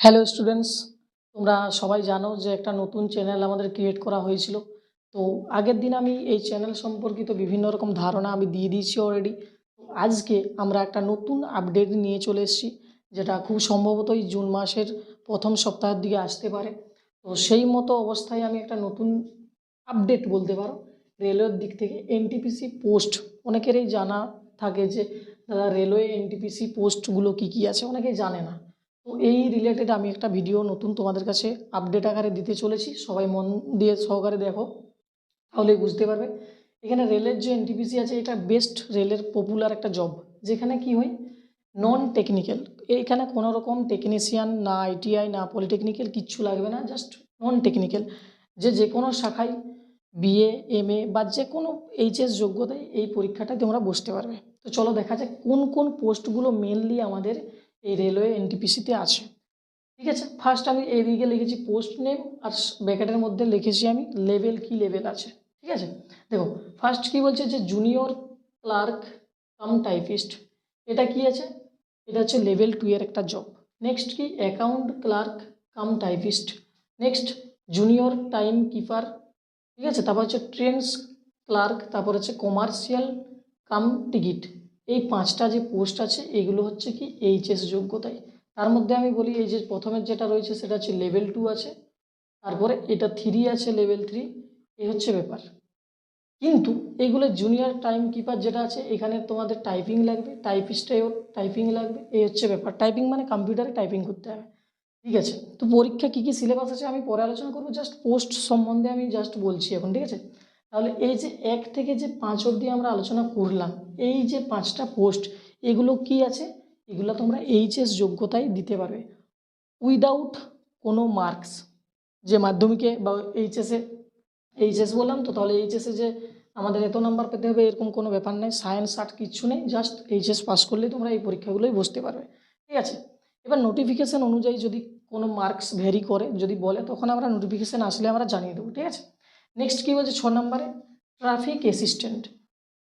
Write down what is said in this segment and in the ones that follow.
Hello students, তোমরা সবাই জানো যে একটা নতুন চ্যানেল আমাদের ক্রিয়েট করা হয়েছিল। তো আগের দিন আমি এই চ্যানেল সম্পর্কিত বিভিন্ন রকম ধারণা আমি দিয়ে দিয়েছি অলরেডি। তো আজকে আমরা একটা নতুন আপডেট নিয়ে চলে এসেছি, যেটা খুব সম্ভবতই জুন মাসের প্রথম সপ্তাহের দিকে আসতে পারে। তো সেই মতো অবস্থায় আমি একটা নতুন আপডেট বলতে পারো রেলওয়ের দিক থেকে। এনটিপিসি পোস্ট অনেকেরই জানা থাকে যে দাদা রেলওয়ে এনটিপিসি পোস্টগুলো কী কী আছে, অনেকেই জানে না। তো এই রিলেটেড আমি একটা ভিডিও নতুন তোমাদের কাছে আপডেট আকারে দিতে চলেছি, সবাই মন দিয়ে সহকারে দেখো, তাহলেই বুঝতে পারবে। এখানে রেলের যে এনটিপিসি আছে এটা বেস্ট রেলের পপুলার একটা জব, যেখানে কি হয় নন টেকনিক্যাল। এইখানে কোনো রকম টেকনিশিয়ান না, আইটিআই না, পলিটেকনিক্যাল কিচ্ছু লাগবে না, জাস্ট নন টেকনিক্যাল। যে কোনো শাখায় বিএ এমএ বা যে কোনো এইচএস যোগ্যতায় এই পরীক্ষাটায় তোমরা বসতে পারবে। তো চলো দেখা যাক কোন কোন পোস্টগুলো মেনলি আমাদের এই রেলওয়ে এনটিপিসিতে আছে। ঠিক আছে, ফার্স্ট আমি এইদিকে লিখেছি পোস্ট নেম, আর ব্র্যাকেটের মধ্যে লিখেছি আমি লেভেল, কি লেভেল আছে। ঠিক আছে, দেখো ফার্স্ট কি বলছে যে জুনিয়র ক্লার্ক কাম টাইপিস্ট, এটা কি আছে, এটা হচ্ছে লেভেল 2 এর একটা জব। নেক্সট কি account clerk cum typist, next junior time keeper, ঠিক আছে, তারপর হচ্ছে ট্রেন্স ক্লার্ক, তারপর হচ্ছে কমার্শিয়াল কাম টিকিট। এই 5টা যে পোস্ট আছে এগুলো হচ্ছে কি এইচএস যোগ্যতায়। তার মধ্যে আমি বলি এই যে প্রথমের যেটা রয়েছে সেটা হচ্ছে লেভেল 2 আছে, তারপরে এটা 3 আছে লেভেল 3, এই হচ্ছে ব্যাপার। কিন্তু এইগুলো জুনিয়র টাইম কিপার যেটা আছে এখানে তোমাদের টাইপিং লাগবে, টাইপিস্টেও টাইপিং লাগবে, এই হচ্ছে ব্যাপার। টাইপিং মানে কম্পিউটারে টাইপিং করতে হবে। ঠিক আছে, তো পরীক্ষা কী কী সিলেবাস আছে আমি পরে আলোচনা করবো, জাস্ট পোস্ট সম্বন্ধে আমি জাস্ট বলছি এখন। ঠিক আছে, তাহলে এই যে 1 থেকে যে 5 অবধি আমরা আলোচনা করলাম, এই যে 5টা পোস্ট এগুলো কি আছে, এগুলো তোমরা এইচএস যোগ্যতায় দিতে পারবে উইদাউট কোনো মার্কস। যে মাধ্যমিকে বা এইচএস বললাম তো, তাহলে এইচএসে যে আমাদের এত নাম্বার পেতে হবে এরকম কোনো ব্যাপার নেই, সায়েন্স আর্ট কিচ্ছু নেই, জাস্ট এইচএস পাস করলেই তোমরা এই পরীক্ষাগুলোই বসতে পারবে। ঠিক আছে, এবার নোটিফিকেশান অনুযায়ী যদি কোনো মার্কস ভ্যারি করে যদি বলে তখন আমরা নোটিফিকেশান আসলে আমরা জানিয়ে দেবো। ঠিক আছে, নেক্সট কী বলছে 6 নম্বরে ট্রাফিক অ্যাসিস্ট্যান্ট,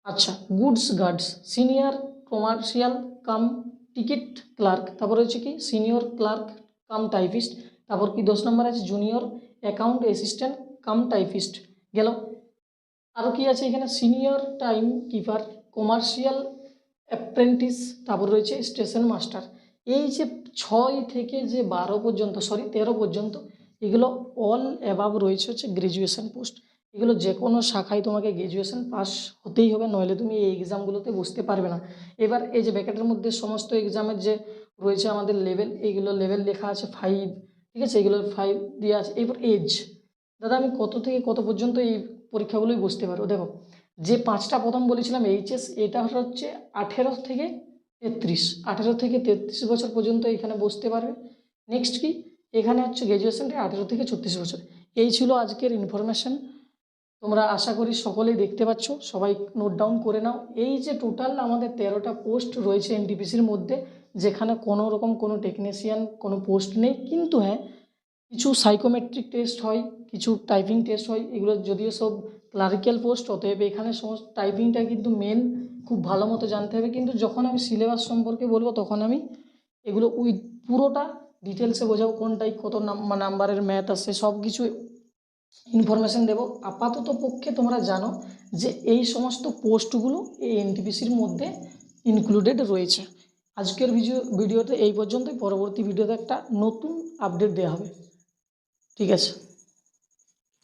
আচ্ছা goods guards, senior commercial cum ticket clerk, তারপর হচ্ছে কি সিনিয়র ক্লার্ক কাম টাইপিস্ট, তারপর কি 10 নম্বর আছে junior account assistant cum typist গেল। আরও কি আছে এখানে senior time keeper, commercial apprentice, তারপর রয়েছে স্টেশন মাস্টার। এই যে 6 থেকে যে 12 পর্যন্ত, সরি 13 পর্যন্ত, এগুলো অল অ্যাবাভ রয়েছে হচ্ছে গ্র্যাজুয়েশন পোস্ট। এগুলো যে কোনো শাখায় তোমাকে গ্র্যাজুয়েশন পাস হতেই হবে, নইলে তুমি এই এক্সামগুলোতে বসতে পারবে না। এবার এই যে ব্র্যাকেটের মধ্যে সমস্ত এক্সামের যে রয়েছে আমাদের লেভেল, এইগুলো লেভেল লেখা আছে 5। ঠিক আছে, এগুলো 5 দেওয়া আছে। এবার এজ, দাদা আমি কত থেকে কত পর্যন্ত এই পরীক্ষাগুলোই বসতে পারবো। দেখো যে 5টা প্রথম বলেছিলাম এইচএস, এটা হচ্ছে 18 থেকে 33, 18 থেকে 33 বছর পর্যন্ত এখানে বসতে পারবে। নেক্সট কি এখানে হচ্ছে গ্র্যাজুয়েশনটা 18 থেকে 36 বছর। এই ছিল আজকের ইনফরমেশান, তোমরা আশা করি সকলেই দেখতে পাচ্ছ, সবাই নোট ডাউন করে নাও। এই যে টোটাল আমাদের 13টা পোস্ট রয়েছে এনটিপিসির মধ্যে, যেখানে কোনো রকম কোনো টেকনিশিয়ান কোনো পোস্ট নেই, কিন্তু হ্যাঁ কিছু সাইকোমেট্রিক টেস্ট হয়, কিছু টাইপিং টেস্ট হয়, এগুলো যদিও সব ক্লারিক্যাল পোস্ট, অতএব এখানে সমস্ত টাইপিংটা কিন্তু মেন খুব ভালো মতো জানতে হবে। কিন্তু যখন আমি সিলেবাস সম্পর্কে বলবো তখন আমি এগুলো পুরোটা ডিটেলসে বোঝাবো, কোনটাই কত নাম্বারের ম্যাথ আছে সব কিছু ইনফরমেশান দেবো। আপাতত পক্ষে তোমরা জানো যে এই সমস্ত পোস্টগুলো এই এনটিপিসির মধ্যে ইনক্লুডেড রয়েছে। আজকের ভিডিওতে এই পর্যন্তই, পরবর্তী ভিডিওতে একটা নতুন আপডেট দেওয়া হবে। ঠিক আছে।